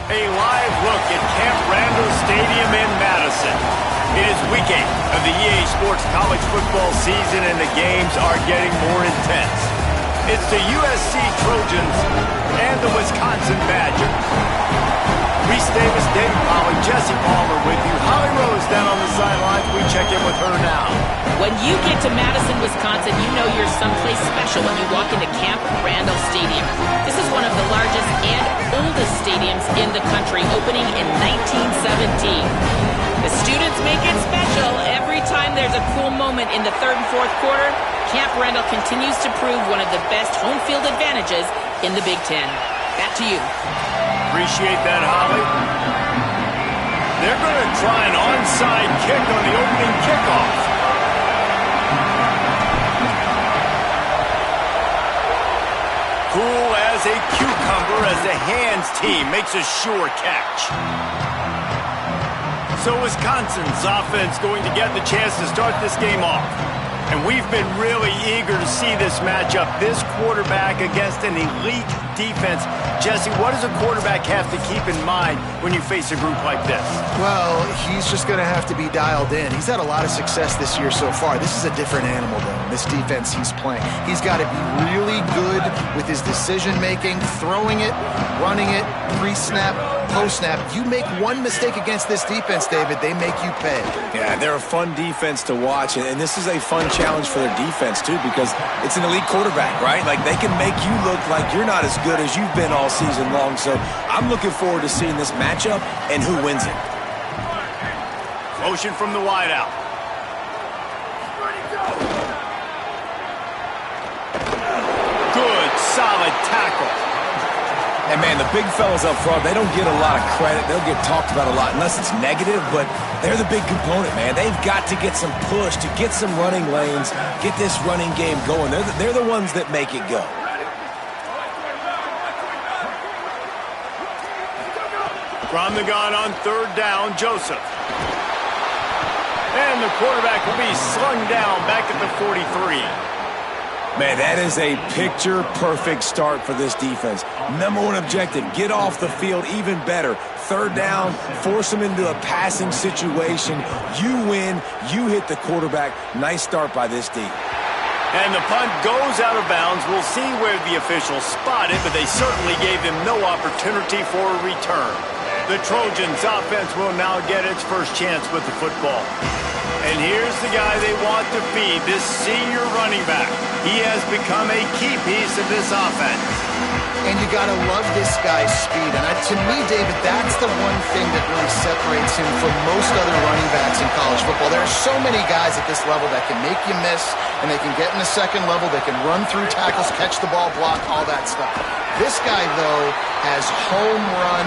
A live look at Camp Randall Stadium in Madison. It is week 8 of the EA Sports College football season, and the games are getting more intense. It's the USC Trojans and the Wisconsin Badgers. Reese Davis, David Pollack, Jesse Palmer with you. Holly Rose down on the sidelines. We check in with her now. When you get to Madison, Wisconsin, you know you're someplace special when you walk into Camp Randall Stadium. This is one of the largest and oldest stadiums in the country, opening in 1917. The students make it special. Every time there's a cool moment in the third and fourth quarter, Camp Randall continues to prove one of the best home field advantages in the Big Ten. Back to you. Appreciate that, Holly. They're going to try an onside kick on the opening kickoff. Cool as a cucumber as the hands team makes a sure catch. So Wisconsin's offense going to get the chance to start this game off. And we've been really eager to see this matchup, this quarterback against an elite defense. Jesse, what does a quarterback have to keep in mind when you face a group like this? Well, he's just going to have to be dialed in. He's had a lot of success this year so far. This is a different animal, though, this defense he's playing. He's got to be really good with his decision-making, throwing it, running it, pre-snap, post-snap. You make one mistake against this defense, David, they make you pay. Yeah, they're a fun defense to watch, and this is a fun challenge for their defense, too, because it's an elite quarterback, right? Like, they can make you look like you're not as good as you've been all season long, so I'm looking forward to seeing this matchup and who wins it. Motion from the wideout. Good, solid tackle. And, man, the big fellas up front, they don't get a lot of credit. They'll get talked about a lot unless it's negative, but they're the big component, man. They've got to get some push, to get some running lanes, get this running game going. They're the ones that make it go. From the gun on third down, Joseph. And the quarterback will be slung down back at the 43. Man, that is a picture-perfect start for this defense. Number one objective, get off the field even better. Third down, force them into a passing situation. You win, you hit the quarterback. Nice start by this D. And the punt goes out of bounds. We'll see where the officials spot it, but they certainly gave him no opportunity for a return. The Trojans' offense will now get its first chance with the football. And here's the guy they want to feed, this senior running back. He has become a key piece of this offense. And you got to love this guy's speed. And to me, David, that's the one thing that really separates him from most other running backs in college football. There are so many guys at this level that can make you miss, and they can get in the second level, they can run through tackles, catch the ball, block, all that stuff. This guy, though, has home run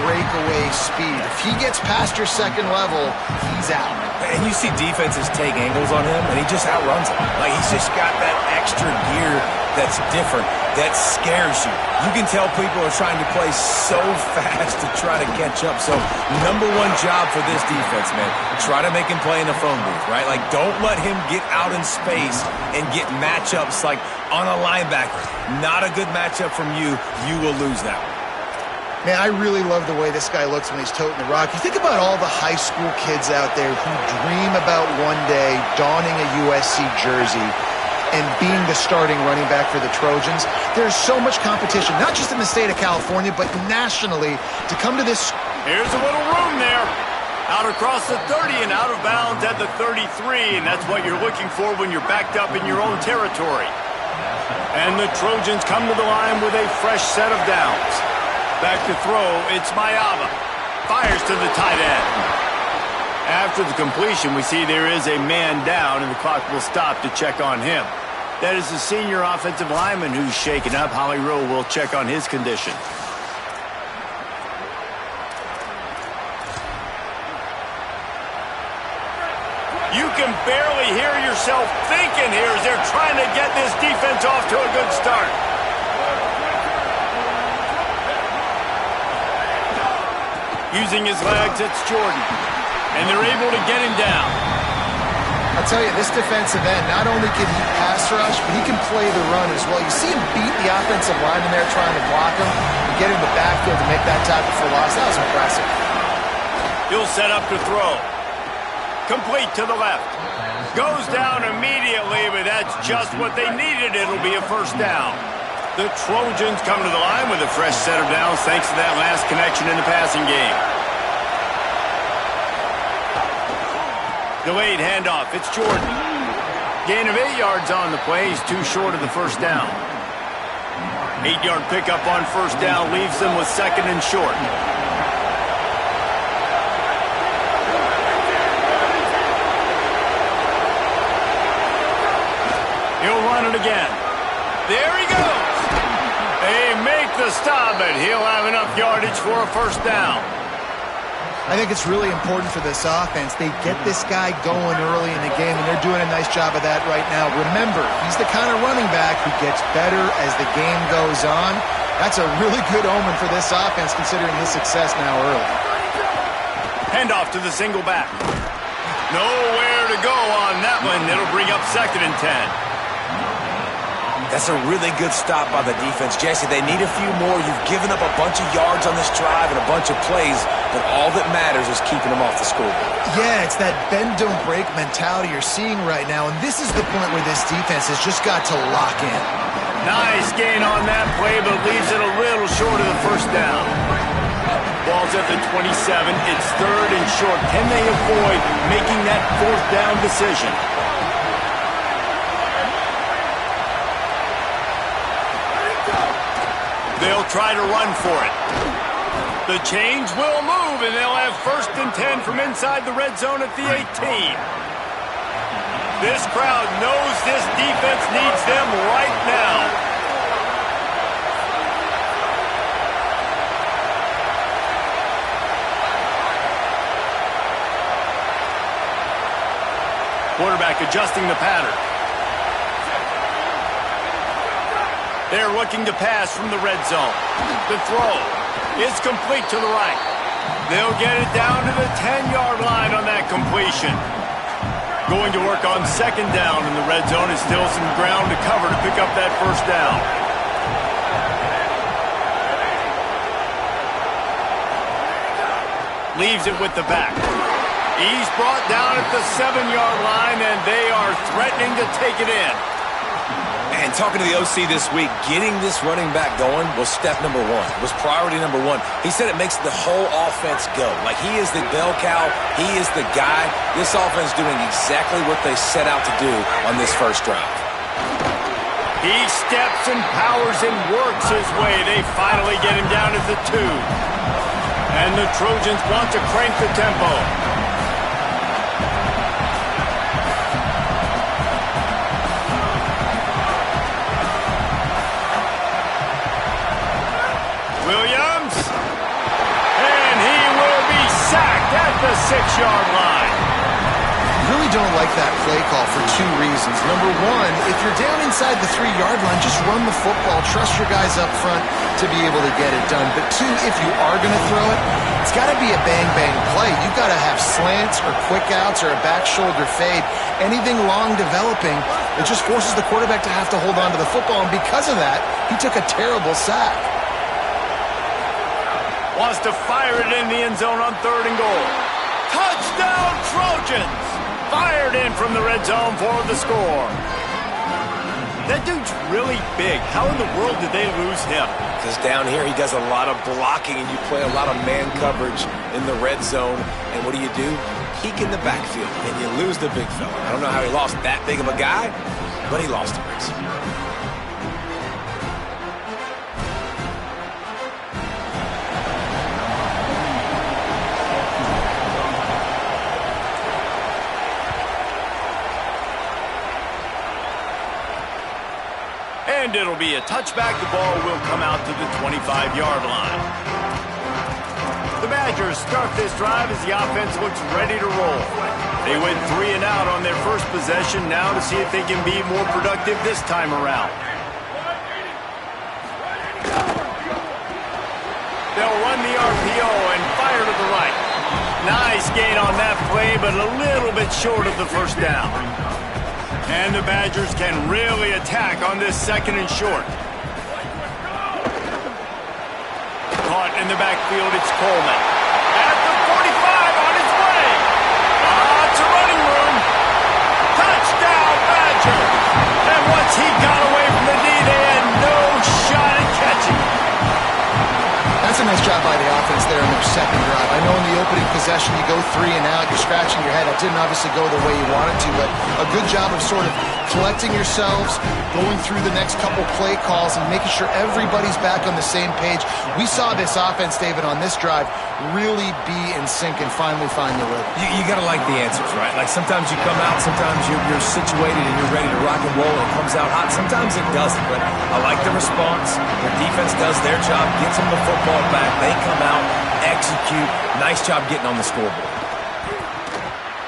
breakaway speed. If he gets past your second level, he's out. And you see defenses take angles on him, and he just outruns them. Like, he's just got that extra gear that's different, that scares you. You can tell people are trying to play so fast to try to catch up. So, number one job for this defense, man, try to make him play in the phone booth, right? Like, don't let him get out in space and get matchups like on a linebacker. Not a good matchup from you. You will lose that one. Man, I really love the way this guy looks when he's toting the rock. You think about all the high school kids out there who dream about one day donning a USC jersey and being the starting running back for the Trojans. There's so much competition, not just in the state of California, but nationally, to come to this. Here's a little room there. Out across the 30 and out of bounds at the 33, and that's what you're looking for when you're backed up in your own territory. And the Trojans come to the line with a fresh set of downs. Back to throw, it's Mayava. Fires to the tight end. After the completion, we see there is a man down, and the clock will stop to check on him. That is the senior offensive lineman who's shaken up. Holly Rowe will check on his condition. You can barely hear yourself thinking here as they're trying to get this defense off to a good start. Using his legs, it's Jordan. And they're able to get him down. I'll tell you, this defensive end, not only can he pass pass rush, but he can play the run as well. You see him beat the offensive lineman there trying to block him and get in the backfield to make that tackle for loss. That was impressive. He'll set up to throw. Complete to the left. Goes down immediately, but that's just what they needed. It'll be a first down. The Trojans come to the line with a fresh set of downs thanks to that last connection in the passing game. Delayed handoff. It's Jordan. Gain of 8 yards on the play. He's too short of the first down. 8-yard pickup on first down leaves them with second and short. He'll run it again. There he goes. They make the stop, but he'll have enough yardage for a first down. I think it's really important for this offense. They get this guy going early in the game, and they're doing a nice job of that right now. Remember, he's the kind of running back who gets better as the game goes on. That's a really good omen for this offense, considering his success now early. Handoff to the single back. Nowhere to go on that one. It'll bring up second and 10. That's a really good stop by the defense. Jesse, they need a few more. You've given up a bunch of yards on this drive and a bunch of plays, but all that matters is keeping them off the scoreboard. Yeah, it's that bend-don't-break mentality you're seeing right now, and this is the point where this defense has just got to lock in. Nice gain on that play, but leaves it a little short of the first down. Ball's at the 27. It's third and short. Can they avoid making that fourth down decision? They'll try to run for it. The chains will move, and they'll have first and 10 from inside the red zone at the 18. This crowd knows this defense needs them right now. Quarterback adjusting the pattern. They're looking to pass from the red zone. The throw is complete to the right. They'll get it down to the 10-yard line on that completion. Going to work on second down in the red zone. Is still some ground to cover to pick up that first down. Leaves it with the back. He's brought down at the 7-yard line, and they are threatening to take it in. And talking to the OC this week, getting this running back going was step number one, was priority number one. He said it makes the whole offense go. Like, he is the bell cow. He is the guy. This offense doing exactly what they set out to do on this first drive. He steps and powers and works his way. They finally get him down at the 2. And the Trojans want to crank the tempo. Williams, and he will be sacked at the 6-yard line. Really don't like that play call for 2 reasons. Number one, if you're down inside the 3-yard line, just run the football. Trust your guys up front to be able to get it done. But 2, if you are going to throw it, it's got to be a bang-bang play. You've got to have slants or quick outs or a back shoulder fade. Anything long developing, it just forces the quarterback to have to hold on to the football. And because of that, he took a terrible sack. Wants to fire it in the end zone on 3rd and goal. Touchdown, Trojans! Fired in from the red zone for the score. That dude's really big. How in the world did they lose him? Because down here he does a lot of blocking, and you play a lot of man coverage in the red zone. And what do? Peek in the backfield, and you lose the big fella. I don't know how he lost that big of a guy, but he lost him. And it'll be a touchback. The ball will come out to the 25-yard line. The Badgers start this drive as the offense looks ready to roll. They went 3 and out on their first possession, now to see if they can be more productive this time around. They'll run the RPO and fire to the right. Nice gain on that play, but a little bit short of the first down. And the Badgers can really attack on this second and short. Caught in the backfield, it's Coleman. At the 45, on his way. Lots of running room. Touchdown, Badgers. And once he got away from the D, they had no shot at catching. That's a nice job by the offense there in their second drive. I know in the opening possession you go 3 and out, you're scratching your head. It didn't obviously go the way you wanted to, but a good job of sort of collecting yourselves, going through the next couple play calls, and making sure everybody's back on the same page. We saw this offense, David, on this drive really be in sync and finally find the rhythm. You got to like the answers, right? Like sometimes you come out, sometimes you're situated and you're ready to rock and roll and it comes out hot. Sometimes it doesn't, but I like the response. The defense does their job, gets them the football back. They come out, execute. Nice job getting on the scoreboard.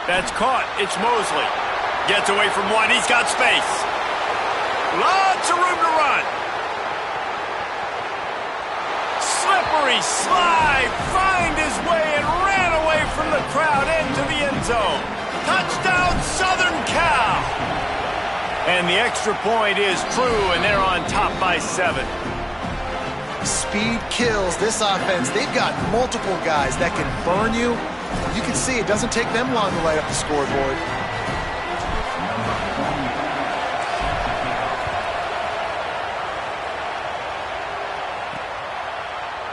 That's caught. It's Mosley. Gets away from one. He's got space. Lots of room to run. Slippery slide. Find his way and ran away from the crowd into the end zone. Touchdown, Southern Cal. And the extra point is true, and they're on top by 7. Speed kills. This offense, they've got multiple guys that can burn you. You can see it doesn't take them long to light up the scoreboard.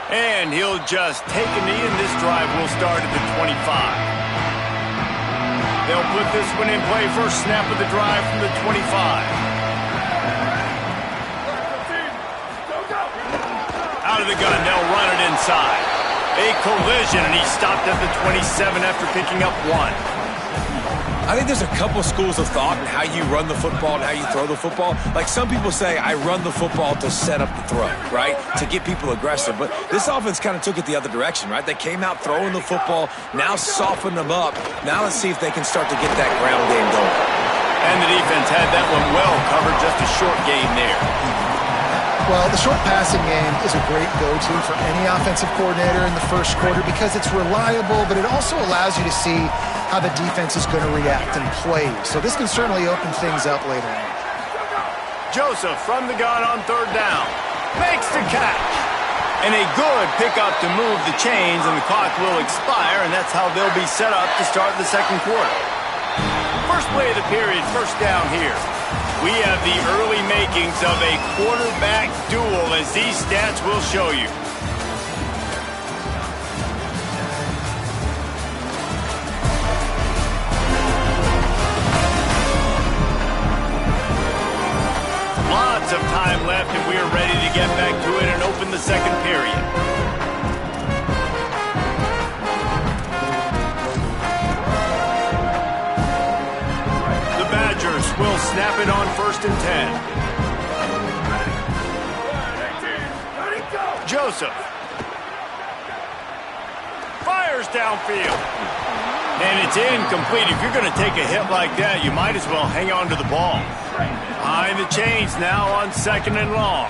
And he'll just take a knee, and this drive will start at the 25. They'll put this one in play. First snap of the drive from the 25. Out of the gun, they'll run it inside. A collision, and he stopped at the 27 after picking up 1. I think there's a couple schools of thought in how you run the football and how you throw the football. Like some people say, I run the football to set up the throw, right? To get people aggressive. But this offense kind of took it the other direction, right? They came out throwing the football, now soften them up. Now let's see if they can start to get that ground game going. And the defense had that one well covered, just a short game there. Well, the short passing game is a great go-to for any offensive coordinator in the first quarter because it's reliable, but it also allows you to see how the defense is going to react and play. So this can certainly open things up later on. Joseph from the gun on 3rd down. Makes the catch. And a good pickup to move the chains, and the clock will expire, and that's how they'll be set up to start the second quarter. First play of the period, first down here. We have the early makings of a quarterback duel, as these stats will show you. Lots of time left, and we are ready to get back to it and open the second period. Will snap it on 1st and 10. Joseph fires downfield, and it's incomplete. If you're going to take a hit like that, you might as well hang on to the ball. Behind the chains now on 2nd and long.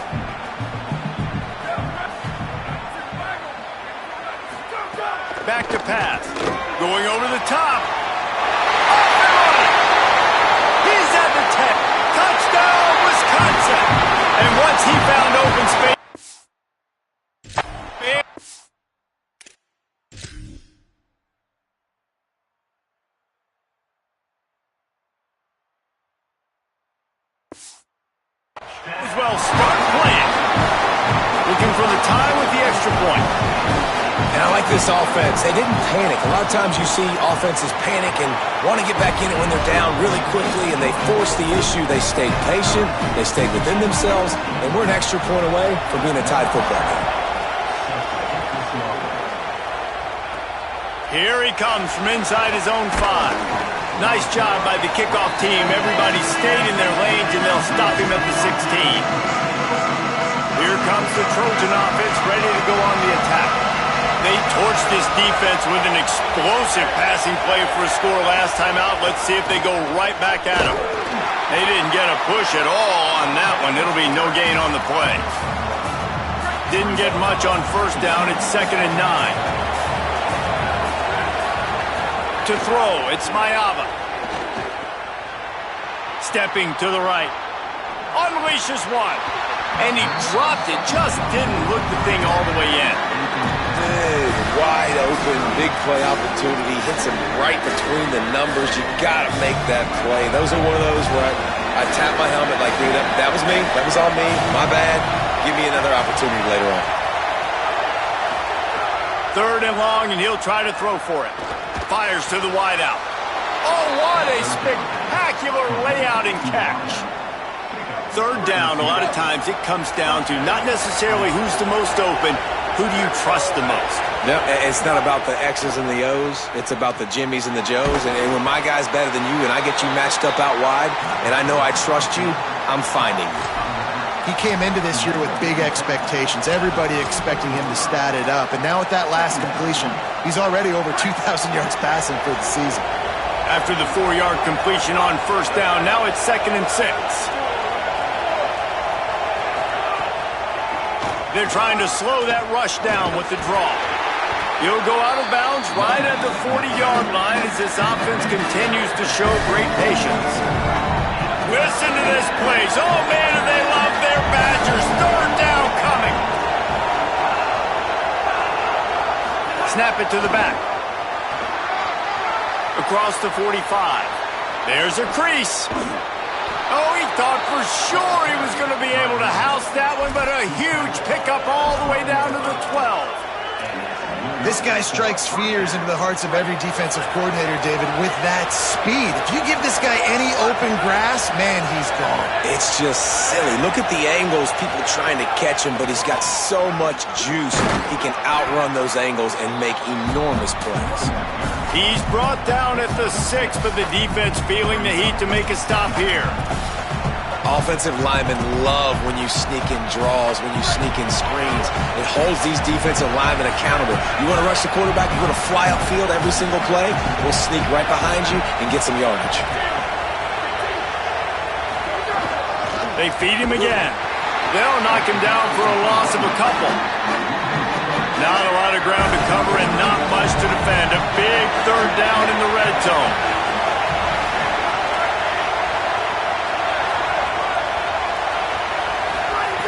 Back to pass, going over the top. Touchdown, Wisconsin! And once he found open space, as well start playing. Looking for the tie with the extra point. And I like this offense. They didn't panic. A lot of times you see offenses panic and want to get back in it when they're down really quickly, and they force the issue. They stayed patient. They stayed within themselves, and we're an extra point away from being a tied football game. Here he comes from inside his own 5. Nice job by the kickoff team. Everybody stayed in their lanes, and they'll stop him at the 16. Here comes the Trojan offense, ready to go on the attack. They torched this defense with an explosive passing play for a score last time out. Let's see if they go right back at him. They didn't get a push at all on that one. It'll be no gain on the play. Didn't get much on 1st down. It's 2nd and 9. To throw, it's Mayava. Stepping to the right. Unleashes one. And he dropped it. Just didn't look the thing all the way in. Big, wide open, big play opportunity. Hits him right between the numbers. You got to make that play. Those are one of those where I tap my helmet like, dude, that was me. That was all me. My bad. Give me another opportunity later on. 3rd and long, and he'll try to throw for it. Fires to the wideout. Oh, what a spectacular layout and catch. 3rd down, a lot of times it comes down to not necessarily who's the most open, who do you trust the most? No, it's not about the X's and the O's. It's about the Jimmies and the Joes. And when my guy's better than you and I get you matched up out wide and I know I trust you, I'm finding you. He came into this year with big expectations. Everybody expecting him to stat it up. And now with that last completion, he's already over 2,000 yards passing for the season. After the 4-yard completion on 1st down, now it's 2nd and 6. They're trying to slow that rush down with the draw. He'll go out of bounds right at the 40-yard line as this offense continues to show great patience. Listen to this place. Oh, man, do they love their Badgers. 3rd down coming. Snap it to the back. Across the 45. There's a crease. Oh, he thought for sure he was going to be able to house that one, but a huge pickup all the way down to the 12. This guy strikes fears into the hearts of every defensive coordinator, David, with that speed. If you give this guy any open grass, man, he's gone. It's just silly. Look at the angles, people trying to catch him, but he's got so much juice. He can outrun those angles and make enormous plays. He's brought down at the 6, but the defense feeling the heat to make a stop here. Offensive linemen love when you sneak in draws, when you sneak in screens. It holds these defensive linemen accountable. You want to rush the quarterback, you want to fly upfield every single play, we'll sneak right behind you and get some yardage. They feed him again. They'll knock him down for a loss of a couple. Not a lot of ground to cover and not much to defend. A big 3rd down in the red zone.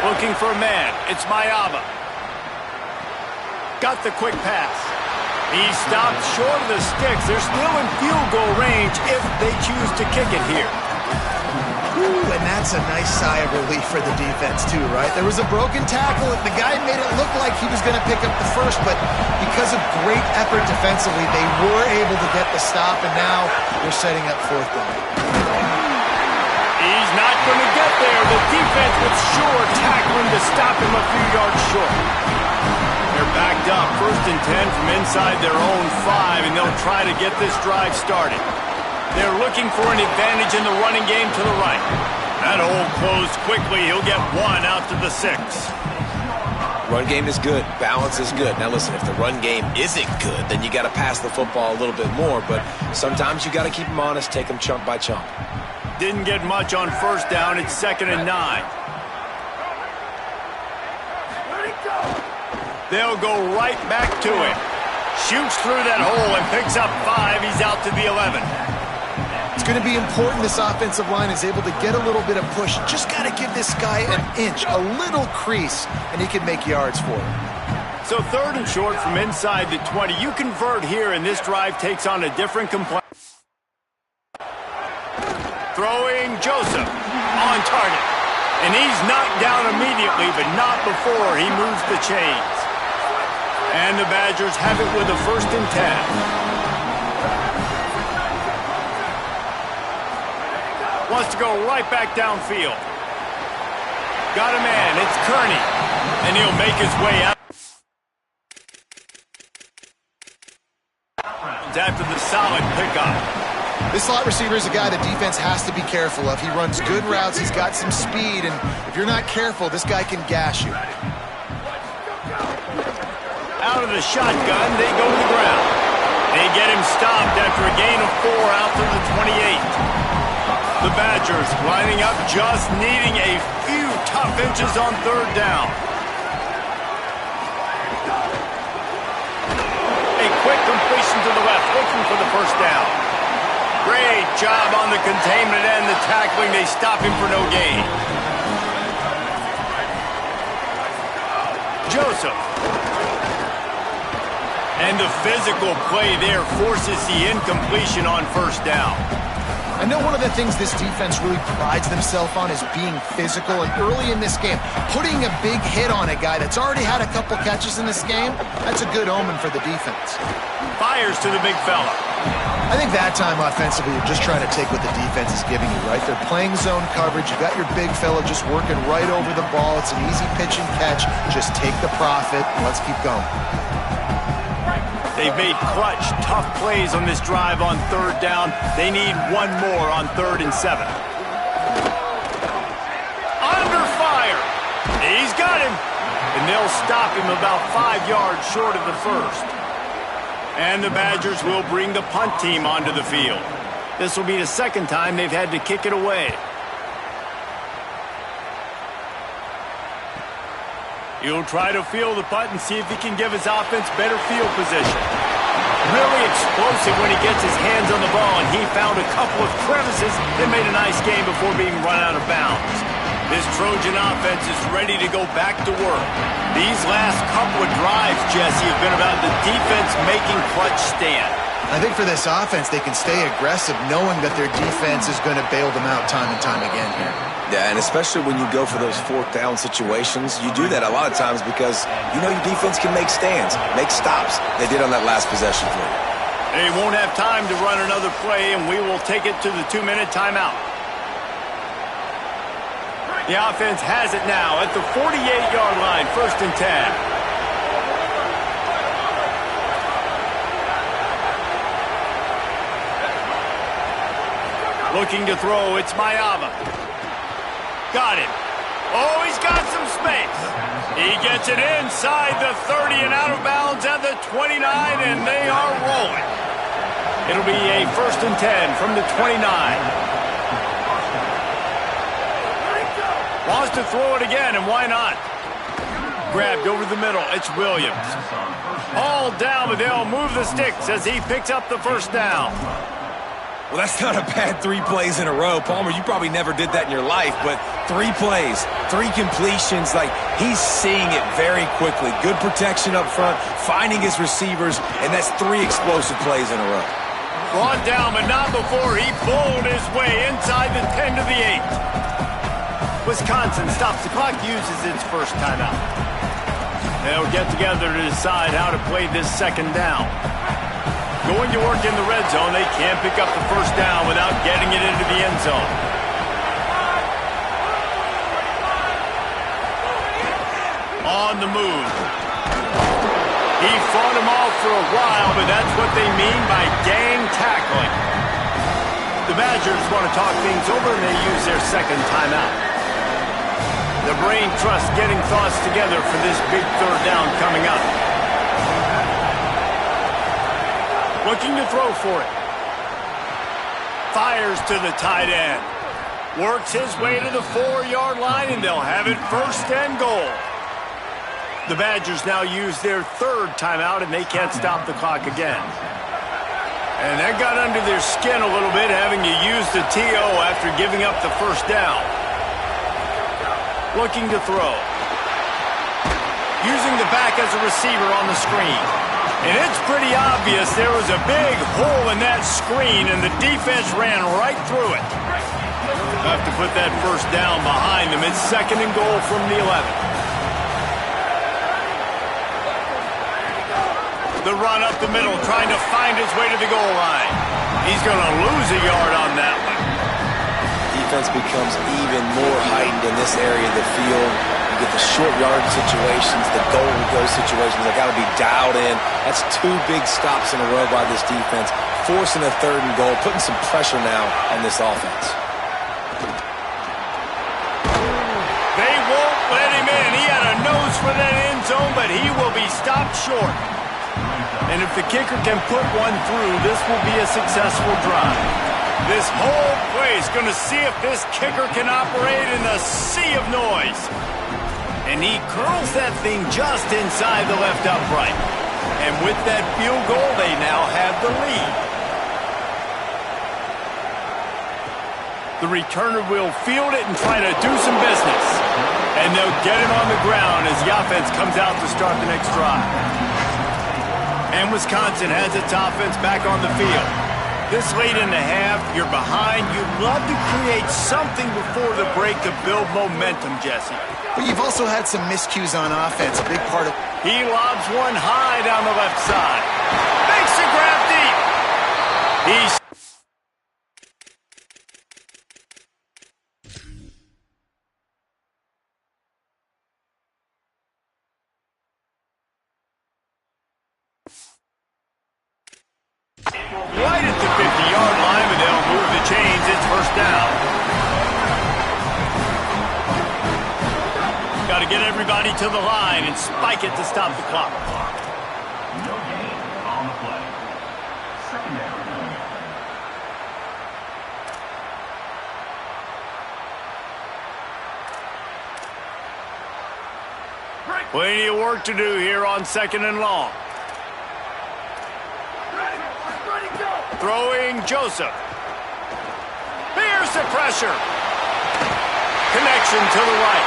Looking for a man. It's Mayaba. Got the quick pass. He stopped short of the sticks. They're still in field goal range if they choose to kick it here. Ooh, and that's a nice sigh of relief for the defense, too, right? There was a broken tackle. The guy made it look like he was going to pick up the first, but because of great effort defensively, they were able to get the stop, and now they're setting up 4th down. He's not going to get there. The defense was sure tackling to stop him a few yards short. They're backed up. 1st and 10 from inside their own 5, and they'll try to get this drive started. They're looking for an advantage in the running game to the right. That hole closed quickly. He'll get 1 out to the 6. Run game is good. Balance is good. Now listen, if the run game isn't good, then you got to pass the football a little bit more. But sometimes you got to keep them honest, take them chunk by chunk. Didn't get much on 1st down. It's 2nd and 9. They'll go right back to him. Shoots through that hole and picks up 5. He's out to the 11. It's going to be important this offensive line is able to get a little bit of push. Just got to give this guy an inch, a little crease, and he can make yards for him. So 3rd and short from inside the 20. You convert here, and this drive takes on a different complexion. Throwing Joseph on target. And he's knocked down immediately, but not before he moves the chains. And the Badgers have it with a 1st and 10. Wants to go right back downfield. Got a man. It's Kearney. And he'll make his way out. After the solid pickup. This slot receiver is a guy the defense has to be careful of. He runs good routes. He's got some speed. And if you're not careful, this guy can gash you. Out of the shotgun, they go to the ground. They get him stopped after a gain of 4 out to the 28. The Badgers lining up, just needing a few tough inches on 3rd down. A quick completion to the left, looking for the 1st down. Great job on the containment and the tackling. They stop him for no gain. Joseph. And the physical play there forces the incompletion on first down. I know one of the things this defense really prides themselves on is being physical, and early in this game, putting a big hit on a guy that's already had a couple catches in this game, that's a good omen for the defense. Fires to the big fella. I think that time offensively, you're just trying to take what the defense is giving you, right? They're playing zone coverage. You got your big fella just working right over the ball. It's an easy pitch and catch. Just take the profit, and let's keep going. They've made clutch, tough plays on this drive on third down. They need one more on 3rd and 7. Under fire. He's got him. And they'll stop him about 5 yards short of the first. And the Badgers will bring the punt team onto the field. This will be the second time they've had to kick it away. He'll try to field the punt and see if he can give his offense better field position. Really explosive when he gets his hands on the ball, and he found a couple of crevices that made a nice game before being run out of bounds. This Trojan offense is ready to go back to work. These last couple of drives, Jesse, have been about the defense making clutch stand. I think for this offense, they can stay aggressive knowing that their defense is going to bail them out time and time again here. Yeah, and especially when you go for those 4th down situations, you do that a lot of times because you know your defense can make stands, make stops. They did on that last possession for you. They won't have time to run another play, and we will take it to the 2-minute timeout. The offense has it now at the 48-yard line, 1st and 10. Looking to throw, it's Mayava. Got it. Oh, he's got some space. He gets it inside the 30 and out of bounds at the 29, and they are rolling. It'll be a 1st and 10 from the 29. Wants to throw it again, and why not? Grabbed over the middle, it's Williams. All down, but they'll move the sticks as he picks up the 1st down. Well, that's not a bad 3 plays in a row. Palmer, you probably never did that in your life, but 3 plays, 3 completions, like he's seeing it very quickly. Good protection up front, finding his receivers, and that's 3 explosive plays in a row. Brought down, but not before he bowled his way inside the 10 to the 8. Wisconsin stops the clock, uses its first timeout. They'll get together to decide how to play this 2nd down. Going to work in the red zone, they can't pick up the 1st down without getting it into the end zone. On the move. He fought him off for a while, but that's what they mean by gang tackling. The Badgers want to talk things over, and they use their 2nd timeout. The brain trust getting thoughts together for this big 3rd down coming up. Looking to throw for it. Fires to the tight end. Works his way to the 4-yard line, and they'll have it 1st and goal. The Badgers now use their 3rd timeout, and they can't stop the clock again. And that got under their skin a little bit, having to use the TO after giving up the 1st down. Looking to throw. Using the back as a receiver on the screen. And it's pretty obvious there was a big hole in that screen, and the defense ran right through it. Have to put that 1st down behind them. It's 2nd and goal from the 11. The run up the middle, trying to find his way to the goal line. He's going to lose a yard on that one. Defense becomes even more heightened in this area of the field. You get the short yard situations, the goal-to-go situations. They got to be dialed in. That's 2 big stops in a row by this defense, forcing a 3rd and goal, putting some pressure now on this offense. They won't let him in. He had a nose for that end zone, but he will be stopped short. And if the kicker can put one through, this will be a successful drive. This whole play is going to see if this kicker can operate in the sea of noise. And he curls that thing just inside the left upright. And with that field goal, they now have the lead. The returner will field it and try to do some business. And they'll get it on the ground as the offense comes out to start the next drive. And Wisconsin has its offense back on the field. This late in the half, you're behind. You'd love to create something before the break to build momentum, Jesse. But you've also had some miscues on offense, a big part of... He lobs one high down the left side. Makes the grab deep. He's... right at the 50-yard line, but they'll move the chains. It's first down. Got to get everybody to the line and spike it to stop the clock. No gain on the play. Second down. Plenty of work to do here on second and long. Throwing Joseph. Here's the pressure. Connection to the right.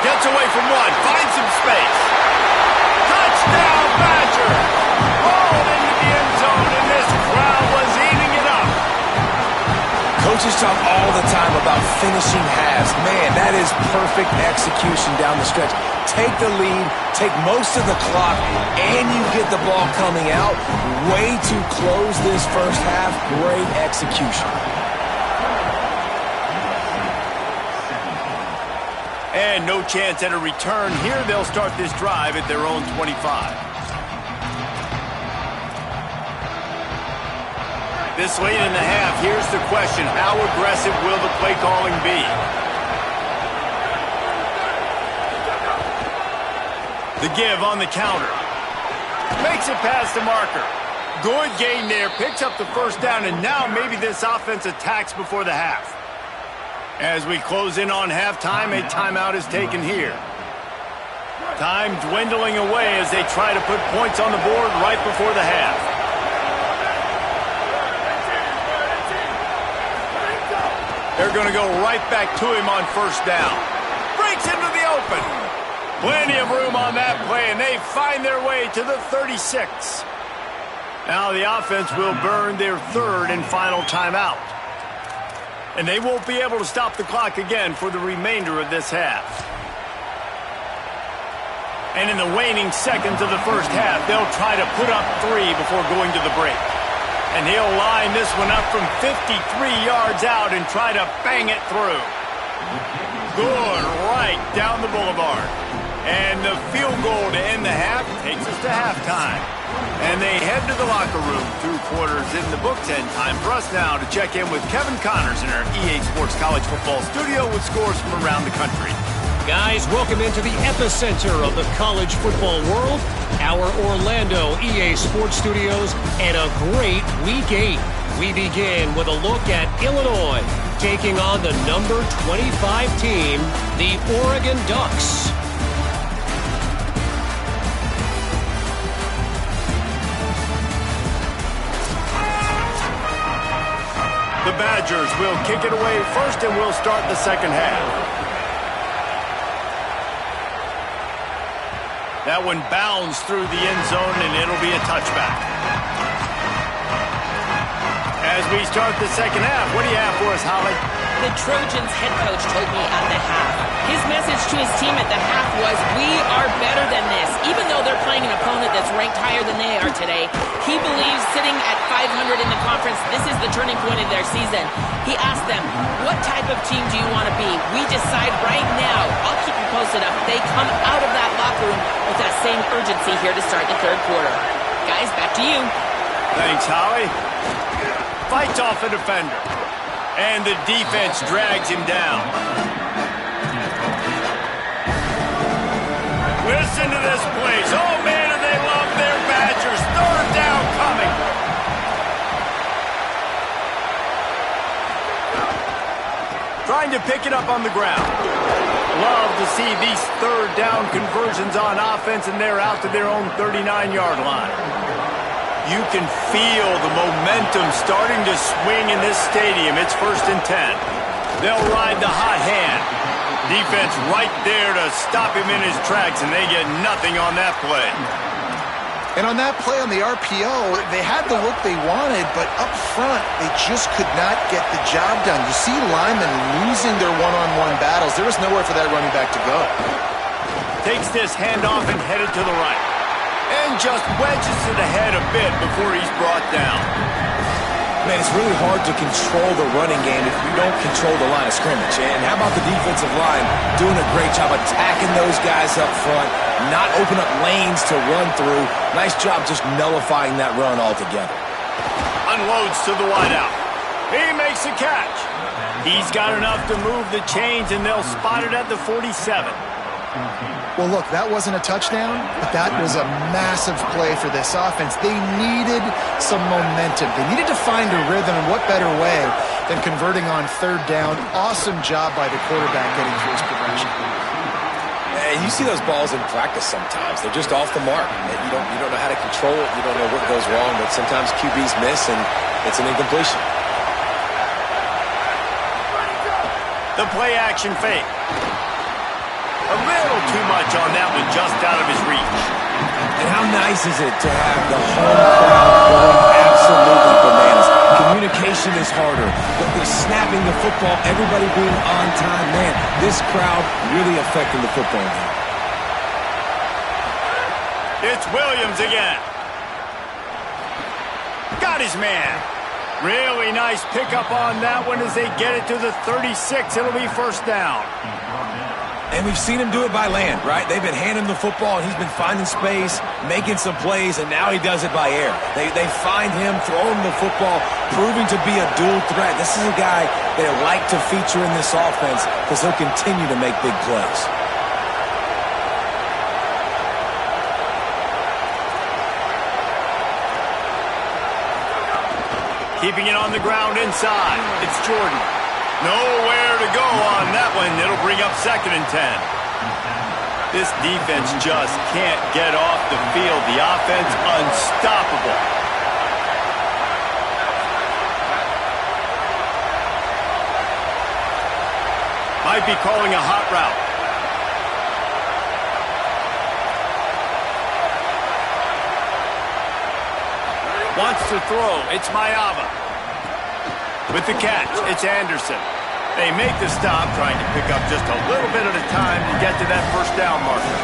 Gets away from one. Finds some space. Touchdown, Badger. Rolled into the end zone, and this crowd was eating it up. Coaches talk all the time about finishing halves. Man, that is perfect execution down the stretch. Take the lead, take most of the clock, and you get the ball coming out. Way to close this first half. Great execution. And no chance at a return. Here they'll start this drive at their own 25. This late in the half, here's the question. How aggressive will the play calling be? The give on the counter. Makes it past the marker. Good gain there. Picks up the first down, and now maybe this offense attacks before the half. As we close in on halftime, a timeout is taken here. Time dwindling away as they try to put points on the board right before the half. They're going to go right back to him on first down. Breaks into the open. Plenty of room on that play, and they find their way to the 36. Now the offense will burn their third and final timeout. And they won't be able to stop the clock again for the remainder of this half. And in the waning seconds of the first half, they'll try to put up 3 before going to the break. And he'll line this one up from 53 yards out and try to bang it through. Good, right down the boulevard. And the field goal to end the half takes us to halftime. And they head to the locker room. 2 quarters in the books, and time for us now to check in with Kevin Connors in our EA Sports College Football studio with scores from around the country. Guys, welcome into the epicenter of the college football world, our Orlando EA Sports Studios, and a great Week 8. We begin with a look at Illinois, taking on the number 25 team, the Oregon Ducks. The Badgers will kick it away first, and we'll start the second half. That one bounds through the end zone, and it'll be a touchback. As we start the second half, what do you have for us, Holly? The Trojans head coach told me at the half. His message to his team at the half was, we are better than this. Even though they're playing an opponent that's ranked higher than they are today, he believes sitting at 500 in the conference, this is the turning point of their season. He asked them, what type of team do you want to be? We decide right now. I'll keep you posted if they come out of that locker room with that same urgency here to start the third quarter. Guys, back to you. Thanks, Holly. Fights off a defender. And the defense drags him down. Listen to this place. Oh, man, do they love their Badgers. Third down coming. Trying to pick it up on the ground. Love to see these third down conversions on offense, and they're out to their own 39-yard line. You can feel the momentum starting to swing in this stadium. It's 1st and 10. They'll ride the hot hand. Defense right there to stop him in his tracks, and they get nothing on that play. And on that play on the RPO, they had the look they wanted, but up front, they just could not get the job done. You see linemen losing their one-on-one battles. There was nowhere for that running back to go. Takes this handoff and headed to the right. And just wedges it ahead a bit before he's brought down. Man, it's really hard to control the running game if you don't control the line of scrimmage. And how about the defensive line doing a great job attacking those guys up front, not open up lanes to run through. Nice job just nullifying that run altogether. Unloads to the wideout. He makes a catch. He's got enough to move the chains, and they'll spot it at the 47. Well, look, that wasn't a touchdown, but that was a massive play for this offense. They needed some momentum. They needed to find a rhythm, and what better way than converting on third down. Awesome job by the quarterback getting through his progression. And you see those balls in practice sometimes. They're just off the mark. You don't know how to control it. You don't know what goes wrong, but sometimes QBs miss, and it's an incompletion. The play action fake. A little too much on that one, just out of his reach. And how nice is it to have the home crowd going absolutely bananas? Communication is harder, but they're snapping the football, everybody being on time. Man, this crowd really affecting the football game. It's Williams again. Got his man. Really nice pickup on that one as they get it to the 36. It'll be first down. And we've seen him do it by land, right? They've been handing him the football, and he's been finding space, making some plays, and now he does it by air. They find him, throw him the football, proving to be a dual threat. This is a guy they like to feature in this offense because he'll continue to make big plays. Keeping it on the ground inside. It's Jordan. Nowhere to go on that one. It'll bring up 2nd and 10. This defense just can't get off the field. The offense unstoppable. Might be calling a hot route. Wants to throw. It's Mayava. With the catch, it's Anderson. They make the stop, trying to pick up just a little bit at a time to get to that first down marker.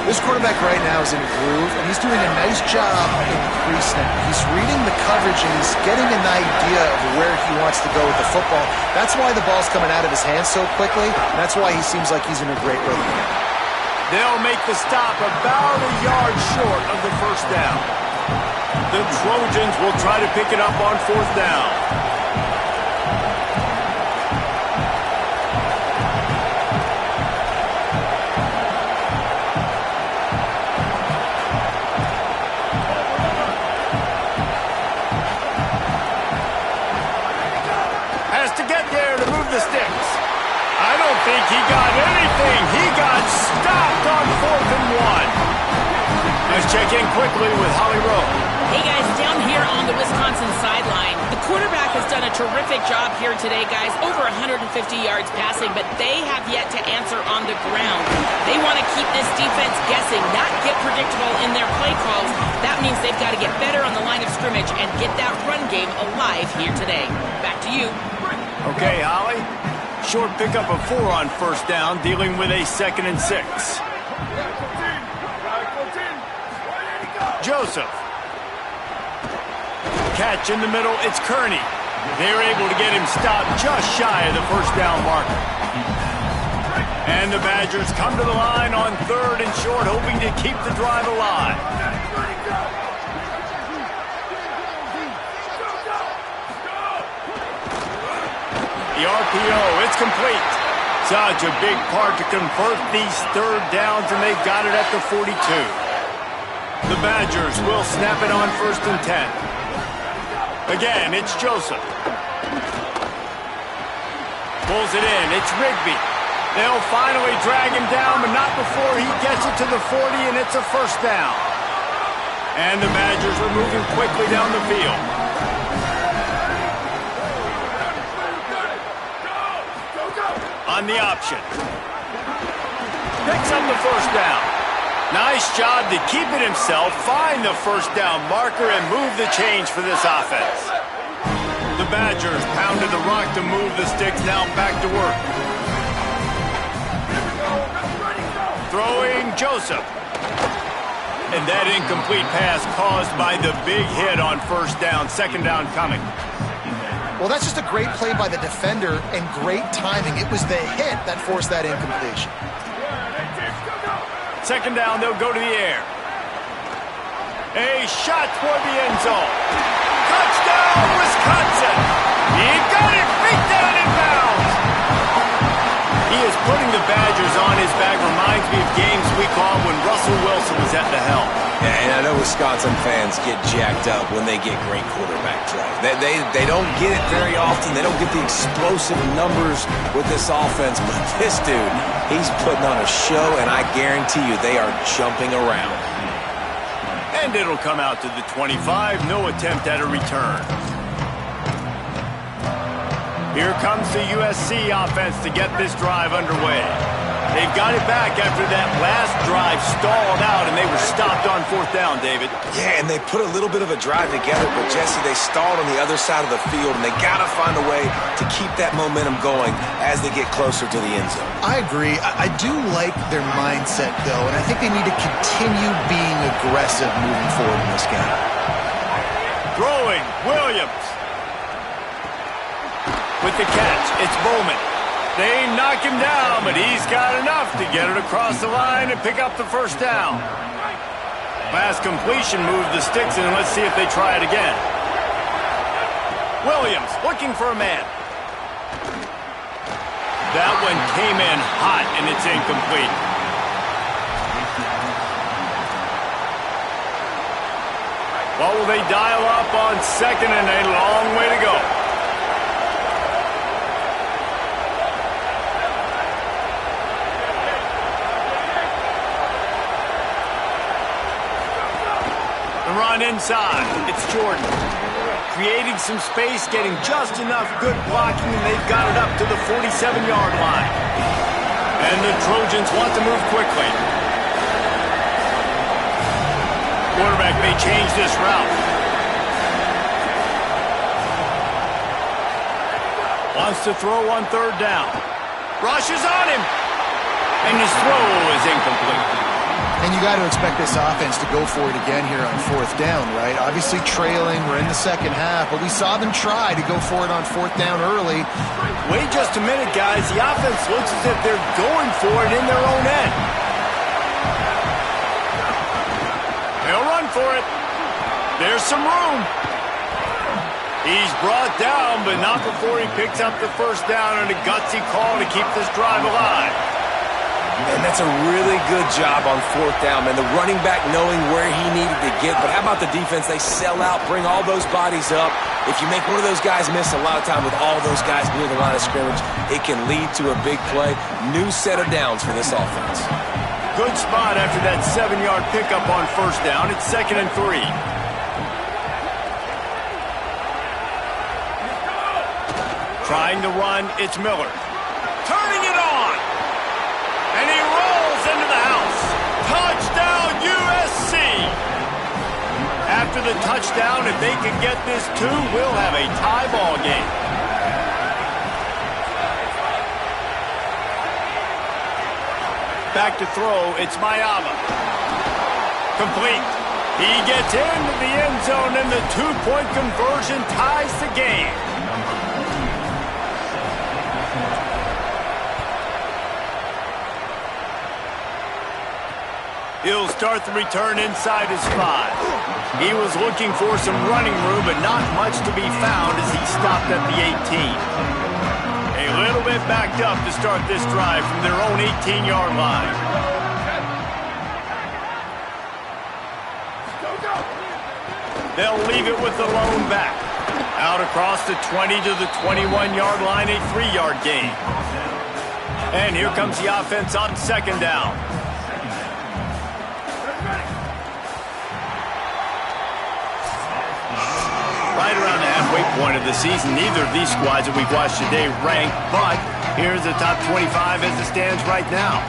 This quarterback right now is in a groove, and he's doing a nice job in pre-snap. He's reading the coverage, and he's getting an idea of where he wants to go with the football. That's why the ball's coming out of his hands so quickly, and that's why he seems like he's in a great rhythm. They'll make the stop about a yard short of the first down. The Trojans will try to pick it up on 4th down. Has to get there to move the sticks. I don't think he got anything. He got stopped on 4th and 1. Let's check in quickly with Holly Rowe. Hey guys, down here on the Wisconsin sideline, the quarterback has done a terrific job here today, guys. Over 150 yards passing, but they have yet to answer on the ground. They want to keep this defense guessing, not get predictable in their play calls. That means they've got to get better on the line of scrimmage and get that run game alive here today. Back to you. Okay, Holly. Short pickup of 4 on first down, dealing with a 2nd and 6. Joseph. Catch in the middle, it's Kearney. They're able to get him stopped just shy of the first down marker. And the Badgers come to the line on 3rd and short, hoping to keep the drive alive. The RPO, it's complete. Such a big part to convert these 3rd downs, and they've got it at the 42. The Badgers will snap it on 1st and 10. Again, it's Joseph. Pulls it in. It's Rigby. They'll finally drag him down, but not before he gets it to the 40, and it's a first down. And the Badgers are moving quickly down the field. on the option. Picks up the first down. Nice job to keep it himself, find the first down marker, and move the change for this offense. The Badgers pounded the rock to move the sticks, now back to work. Throwing Joseph. And that incomplete pass caused by the big hit on first down. Second down coming. Well, that's just a great play by the defender and great timing. It was the hit that forced that incompletion. Second down, they'll go to the air. A shot toward the end zone. Touchdown, Wisconsin! He got it, feet down in bounds! He is putting the Badgers on his back. Reminds me of games we called when Russell Wilson was at the helm. Yeah, and I know Wisconsin fans get jacked up when they get great quarterback play. They don't get it very often. They don't get the explosive numbers with this offense. But this dude, he's putting on a show, and I guarantee you they are jumping around. And it'll come out to the 25. No attempt at a return. Here comes the USC offense to get this drive underway. They've got it back after that last drive stalled out, and they were stopped on fourth down, David. Yeah, and they put a little bit of a drive together, but, Jesse, they stalled on the other side of the field, and they got to find a way to keep that momentum going as they get closer to the end zone. I agree. I do like their mindset, though, and I think they need to continue being aggressive moving forward in this game. Throwing, Williams. With the catch, it's Bowman. They knock him down, but he's got enough to get it across the line and pick up the first down. Pass completion moved the sticks, and let's see if they try it again. Williams looking for a man. That one came in hot, and it's incomplete. What will they dial up on second, and a long way to go. Run inside. It's Jordan. Creating some space, getting just enough good blocking, and they've got it up to the 47-yard line. And the Trojans want to move quickly. Quarterback may change this route. Wants to throw on third down. Rushes on him. And his throw is incomplete. And you got to expect this offense to go for it again here on fourth down, right? Obviously trailing, we're in the second half, but we saw them try to go for it on fourth down early. Wait just a minute, guys. The offense looks as if they're going for it in their own end. They'll run for it. There's some room. He's brought down, but not before he picks up the first down, and a gutsy call to keep this drive alive. And that's a really good job on fourth down, man. The running back knowing where he needed to get. But how about the defense? They sell out, bring all those bodies up. If you make one of those guys miss, a lot of time with all those guys near the line of scrimmage, it can lead to a big play. New set of downs for this offense. Good spot after that 7-yard pickup on first down. It's 2nd and 3. Trying to run, it's Miller. Turning it on! And he rolls into the house. Touchdown, USC! After the touchdown, if they can get this 2, we'll have a tie ball game. Back to throw, it's Mayama. Complete. He gets into the end zone, and the 2-point conversion ties the game. He'll start the return inside his 5. He was looking for some running room, but not much to be found as he stopped at the 18. A little bit backed up to start this drive from their own 18-yard line. They'll leave it with the lone back. Out across the 20 to the 21-yard line, a 3-yard gain. And here comes the offense on second down. Right around the halfway point of the season, neither of these squads that we've watched today ranked, but Here's the top 25 as it stands right now.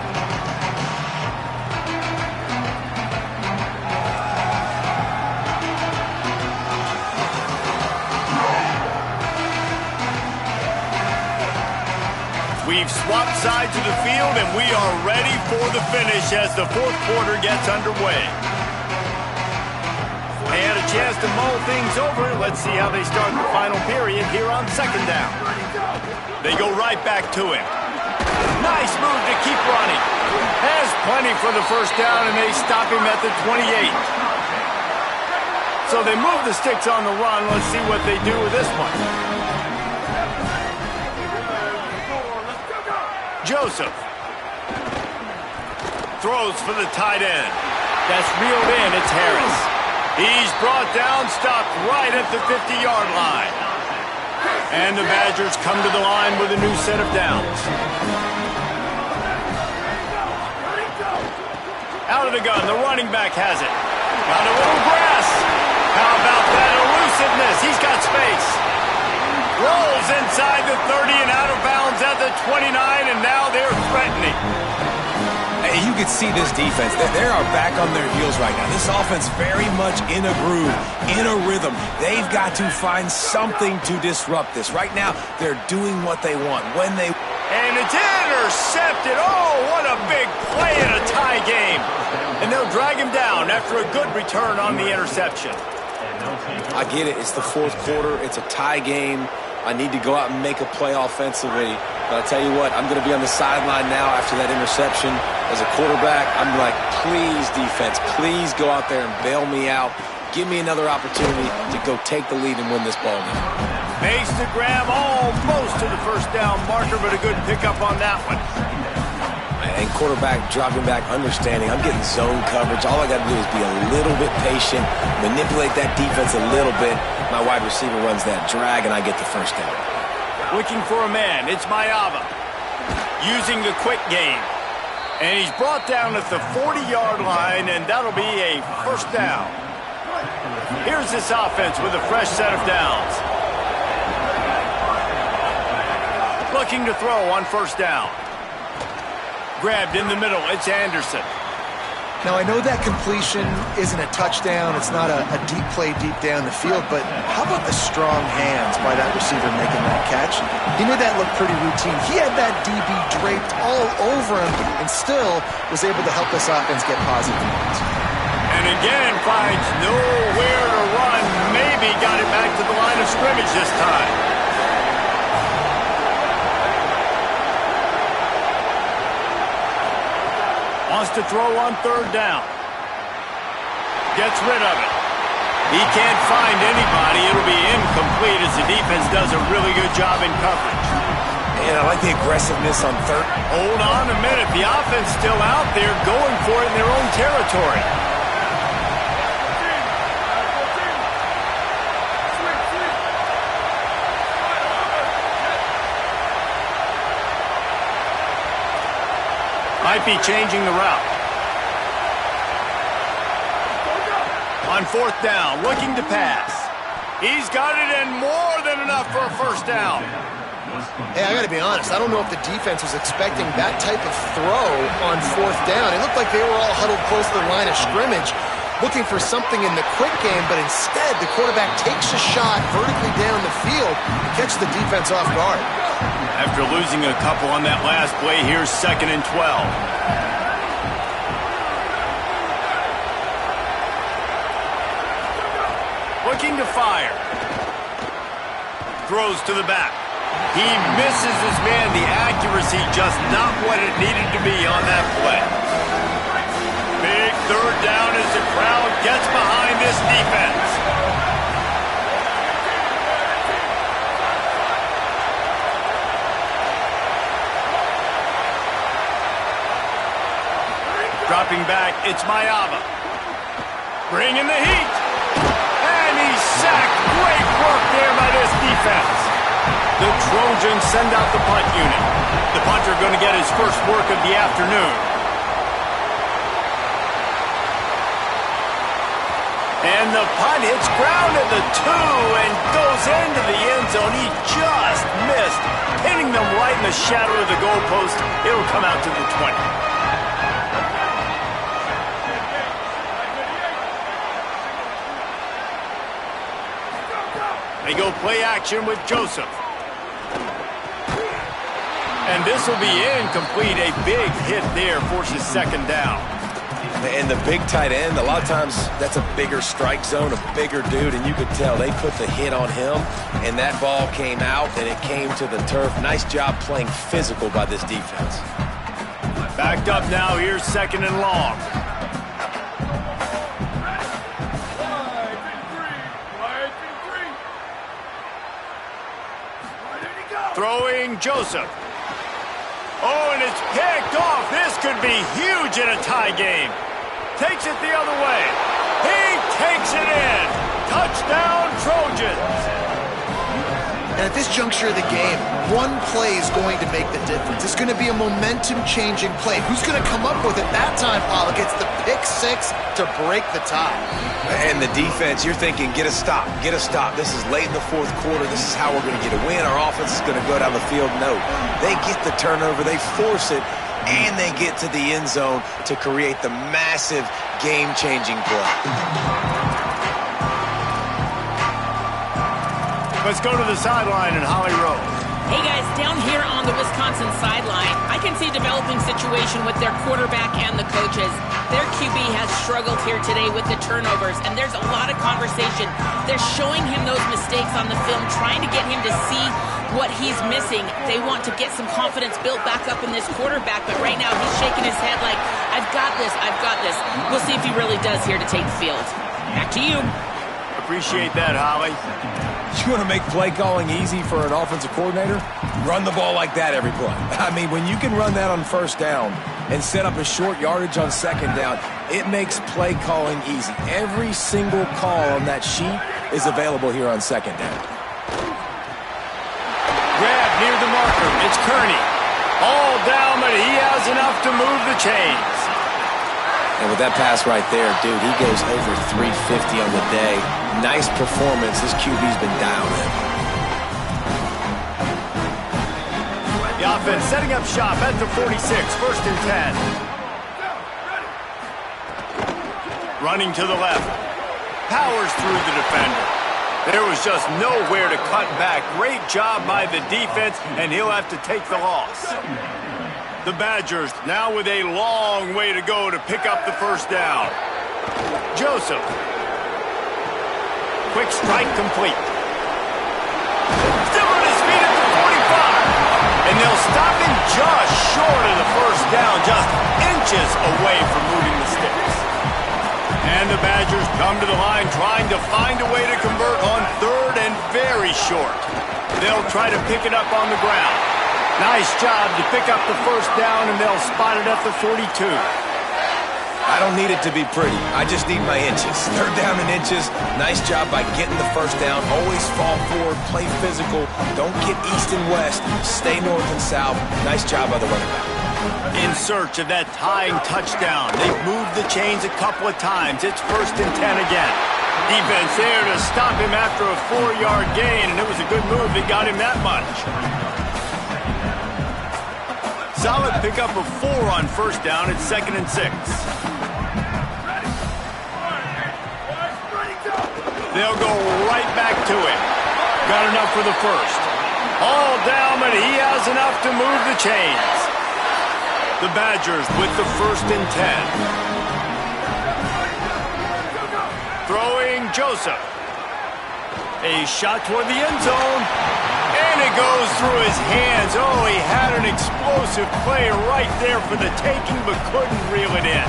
We've swapped sides of the field, and we are ready for the finish as the fourth quarter gets underway. They had a chance to mull things over. Let's see how they start the final period here on second down. They go right back to him. Nice move to keep running. Has plenty for the first down, and they stop him at the 28. So they move the sticks on the run. Let's see what they do with this one. Joseph throws for the tight end. That's reeled in. It's Harris. He's brought down, stopped right at the 50-yard line. And the Badgers come to the line with a new set of downs. Out of the gun, the running back has it. Got a little grass. How about that elusiveness? He's got space. Rolls inside the 30 and out of bounds at the 29, and now they're threatening. Hey, you can see this defense. They are back on their heels right now. This offense very much in a groove, in a rhythm. They've got to find something to disrupt this. Right now, they're doing what they want. And it's intercepted. Oh, what a big play in a tie game. And they'll drag him down after a good return on the interception. I get it. It's the fourth quarter. It's a tie game. I need to go out and make a play offensively. But I'll tell you what, I'm going to be on the sideline now after that interception. As a quarterback, I'm like, please, defense, please go out there and bail me out. Give me another opportunity to go take the lead and win this ball game. Makes the grab almost to the first down marker, but a good pickup on that one. And quarterback dropping back, understanding I'm getting zone coverage. All I got to do is be a little bit patient, manipulate that defense a little bit. My wide receiver runs that drag, and I get the first down. Looking for a man. It's Mayava. Using the quick game. And he's brought down at the 40-yard line, and that'll be a first down. Here's this offense with a fresh set of downs. Looking to throw on first down. Grabbed in the middle. It's Anderson. Now, I know that completion isn't a touchdown. It's not a deep play deep down the field, but how about the strong hands by that receiver making that catch? He made that look pretty routine. He had that DB draped all over him and still was able to help this offense get positive points. And again, finds nowhere to run. Maybe got it back to the line of scrimmage this time. Wants to throw on third down. Gets rid of it. He can't find anybody. It'll be incomplete as the defense does a really good job in coverage. And I like the aggressiveness on third. Hold on a minute. The offense still out there going for it in their own territory. Might be changing the route. On fourth down, looking to pass. He's got it and more than enough for a first down. Hey, I got to be honest. I don't know if the defense was expecting that type of throw on fourth down. It looked like they were all huddled close to the line of scrimmage, looking for something in the quick game, but instead the quarterback takes a shot vertically down the field to catch the defense off guard. After losing a couple on that last play, here's 2nd and 12. Looking to fire. Throws to the back. He misses his man. The accuracy just not what it needed to be on that play. Big third down as the crowd gets behind this defense. Dropping back, it's Mayava. Bringing the heat. And he's sacked. Great work there by this defense. The Trojans send out the punt unit. The punter going to get his first work of the afternoon. And the punt hits ground at the 2 and goes into the end zone. He just missed, hitting them right in the shadow of the goalpost. It'll come out to the 20. They go play action with Joseph. And this will be incomplete. A big hit there forces second down. And the big tight end, a lot of times that's a bigger strike zone, a bigger dude, and you could tell they put the hit on him, and that ball came out, and it came to the turf. Nice job playing physical by this defense. Backed up now, here's second and long. Throwing Joseph. Oh, and it's picked off. This could be huge in a tie game. Takes it the other way. He takes it in. Touchdown, Trojans. And at this juncture of the game, one play is going to make the difference. It's going to be a momentum-changing play. Who's going to come up with it that time, Pollock? It's the pick six to break the tie. And the defense, you're thinking, get a stop, get a stop. This is late in the fourth quarter. This is how we're going to get a win. Our offense is going to go down the field. No, they get the turnover, they force it, and they get to the end zone to create the massive game-changing play. Let's go to the sideline in Holly Rowe. Hey guys, down here on the Wisconsin sideline, I can see a developing situation with their quarterback and the coaches. Their QB has struggled here today with the turnovers, and there's a lot of conversation. They're showing him those mistakes on the film, trying to get him to see what he's missing. They want to get some confidence built back up in this quarterback, but right now he's shaking his head like, I've got this, I've got this. We'll see if he really does here to take the field. Back to you. Appreciate that, Holly. You want to make play calling easy for an offensive coordinator? Run the ball like that every play. I mean, when you can run that on first down and set up a short yardage on second down, it makes play calling easy. Every single call on that sheet is available here on second down. Grab near the marker. It's Kearney. All down, but he has enough to move the chains. And with that pass right there, dude, he goes over 350 on the day. Nice performance. This QB's been dialed in. The offense setting up shop at the 46, first and 10. Running to the left. Powers through the defender. There was just nowhere to cut back. Great job by the defense, and he'll have to take the loss. The Badgers now with a long way to go to pick up the first down. Joseph. Quick strike complete. Still on his feet at the 45. And they'll stop him just short of the first down, just inches away from moving the sticks. And the Badgers come to the line trying to find a way to convert on third and very short. They'll try to pick it up on the ground. Nice job to pick up the first down, and they'll spot it at the 42. I don't need it to be pretty. I just need my inches. Third down in inches. Nice job by getting the first down. Always fall forward, play physical. Don't get east and west. Stay north and south. Nice job by the running back. In search of that tying touchdown. They've moved the chains a couple of times. It's first and 10 again. Defense there to stop him after a 4-yard gain, and it was a good move that got him that much. Solid pickup of 4 on first down. It's second and 6. They'll go right back to it. Got enough for the first. All down, but he has enough to move the chains. The Badgers with the first and 10. Throwing Joseph. A shot toward the end zone. And it goes through his hands. Oh, he had an explosive play right there for the taking, but couldn't reel it in.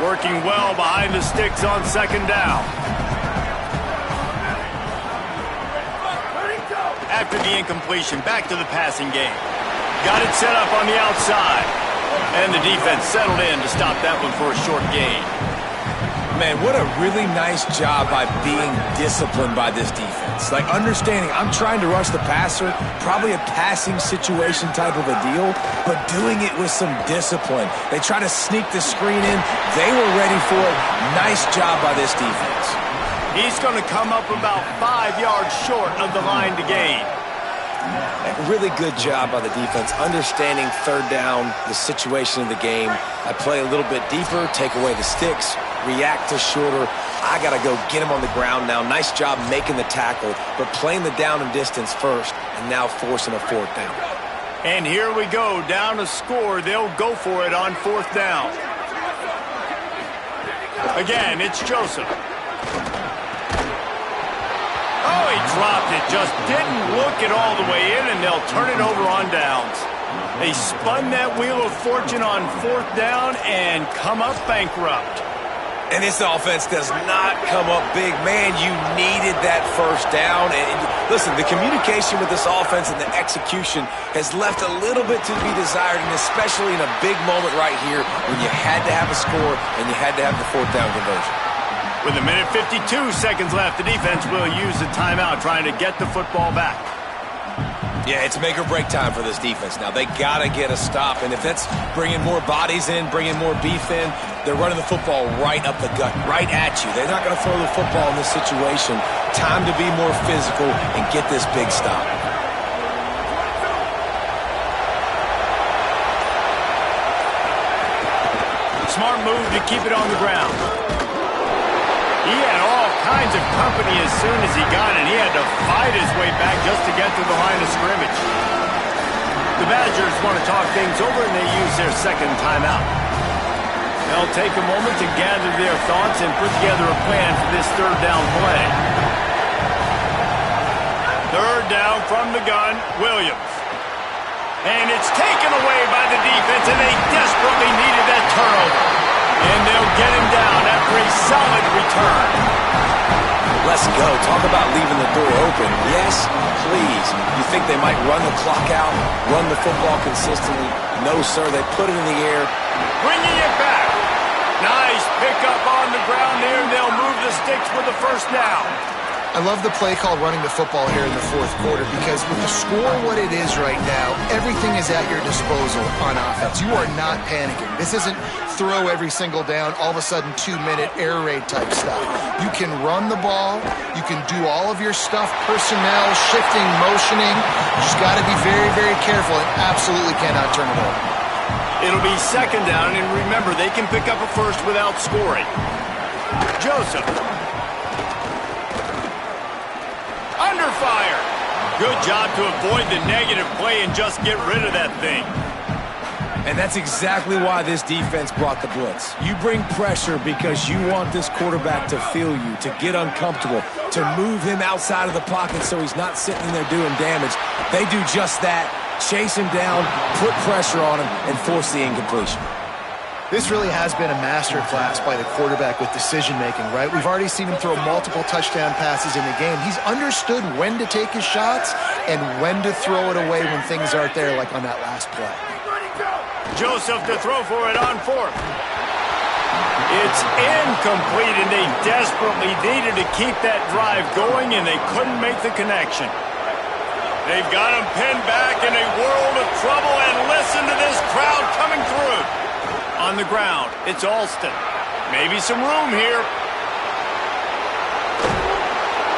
Working well behind the sticks on second down. After the incompletion, back to the passing game. Got it set up on the outside. And the defense settled in to stop that one for a short gain. Man, what a really nice job by being disciplined by this defense. Like, understanding I'm trying to rush the passer, probably a passing situation type of a deal, but doing it with some discipline. They try to sneak the screen in. They were ready for it. Nice job by this defense. He's going to come up about 5 yards short of the line to gain. Really good job by the defense, understanding third down, the situation of the game. I play a little bit deeper, take away the sticks, react to shorter. I got to go get him on the ground now. Nice job making the tackle, but playing the down and distance first, and now forcing a fourth down. And here we go, down to score. They'll go for it on fourth down. Again, it's Joseph. Oh, he dropped it. Just didn't look it all the way in, and they'll turn it over on downs. They spun that wheel of fortune on fourth down and come up bankrupt. And this offense does not come up big. Man, you needed that first down. And listen, the communication with this offense and the execution has left a little bit to be desired, and especially in a big moment right here when you had to have a score and you had to have the fourth down conversion. With a minute 52 seconds left, the defense will use the timeout trying to get the football back. Yeah, it's make or break time for this defense now. They got to get a stop, and if that's bringing more bodies in, bringing more beef in, they're running the football right up the gut, right at you. They're not going to throw the football in this situation. Time to be more physical and get this big stop. Smart move to keep it on the ground. He had all kinds of company as soon as he got it. He had to fight his way back just to get to the line of scrimmage. The Badgers want to talk things over, and they use their second timeout. They'll take a moment to gather their thoughts and put together a plan for this third down play. Third down from the gun, Williams. And it's taken away by the defense, and they desperately needed that turnover. And they'll get him down after a solid return. Let's go. Talk about leaving the door open. Yes, please. You think they might run the clock out, run the football consistently? No, sir. They put it in the air. Bringing it back. Nice pickup on the ground there. They'll move the sticks for the first down. I love the play called running the football here in the fourth quarter, because with the score what it is right now, everything is at your disposal on offense. You are not panicking. This isn't throw every single down, all of a sudden 2-minute air raid type stuff. You can run the ball. You can do all of your stuff, personnel, shifting, motioning. You just got to be very, very careful and absolutely cannot turn it over. It'll be second down, and remember, they can pick up a first without scoring. Joseph. Under fire. Good job to avoid the negative play and just get rid of that thing. And that's exactly why this defense brought the blitz. You bring pressure because you want this quarterback to feel you, to get uncomfortable, to move him outside of the pocket so he's not sitting in there doing damage. They do just that. Chase him down, put pressure on him, and force the incompletion. This really has been a masterclass by the quarterback with decision-making, right? We've already seen him throw multiple touchdown passes in the game. He's understood when to take his shots and when to throw it away when things aren't there, like on that last play. Joseph to throw for it on fourth. It's incomplete, and they desperately needed to keep that drive going, and they couldn't make the connection. They've got him pinned back in a world of trouble, and listen to this crowd coming through. On the ground, it's Alston. Maybe some room here.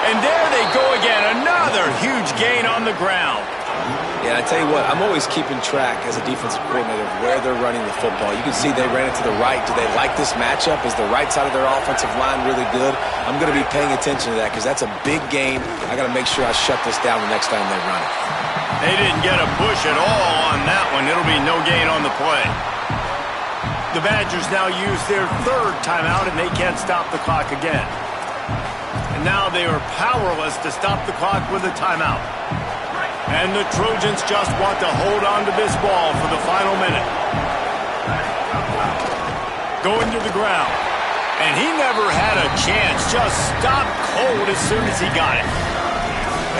And there they go again. Another huge gain on the ground. Yeah, I tell you what, I'm always keeping track as a defensive coordinator of where they're running the football. You can see they ran it to the right. Do they like this matchup? Is the right side of their offensive line really good? I'm going to be paying attention to that because that's a big gain. I got to make sure I shut this down the next time they run it. They didn't get a push at all on that one. It'll be no gain on the play. The Badgers now use their third timeout, and they can't stop the clock again. And now they are powerless to stop the clock with a timeout. And the Trojans just want to hold on to this ball for the final minute. Going to the ground. And he never had a chance. Just stopped cold as soon as he got it.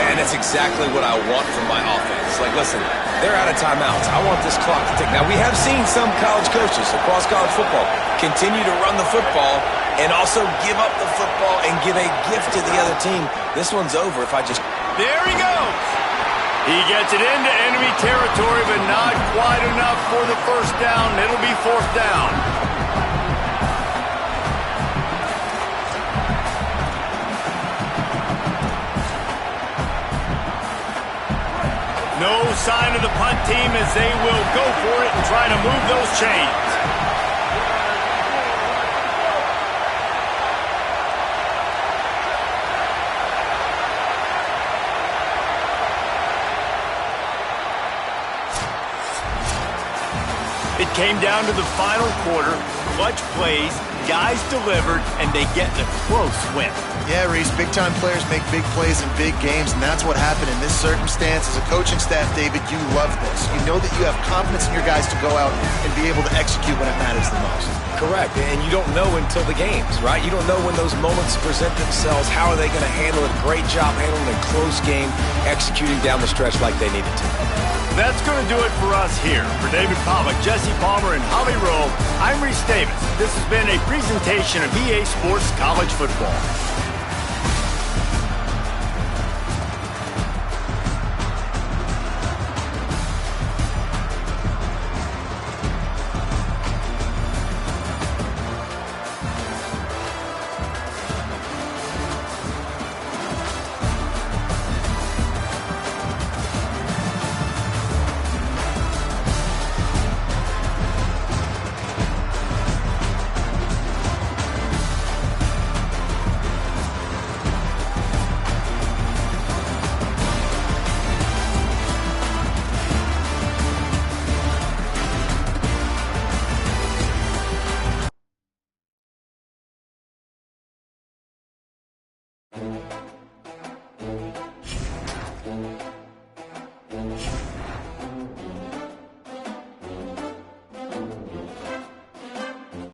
And that's exactly what I want from my offense. Like, listen, they're out of timeouts. I want this clock to tick. Now, we have seen some college coaches across college football continue to run the football and also give up the football and give a gift to the other team. This one's over if I just... There he goes. He gets it into enemy territory, but not quite enough for the first down. It'll be fourth down. sign of the punt team as they will go for it and try to move those chains. It came down to the final quarter. Clutch plays, guys delivered, and they get a close win. Yeah, Reese, big-time players make big plays in big games, and that's what happened in this circumstance. As a coaching staff, David, you love this. You know that you have confidence in your guys to go out and be able to execute when it matters the most. Correct, and you don't know until the games, right? You don't know when those moments present themselves. How are they going to handle it? Great job handling a close game, executing down the stretch like they needed to. That's going to do it for us here. For David Pollack, Jesse Palmer, and Holly Rowe, I'm Reese Davis. This has been a presentation of EA Sports College Football.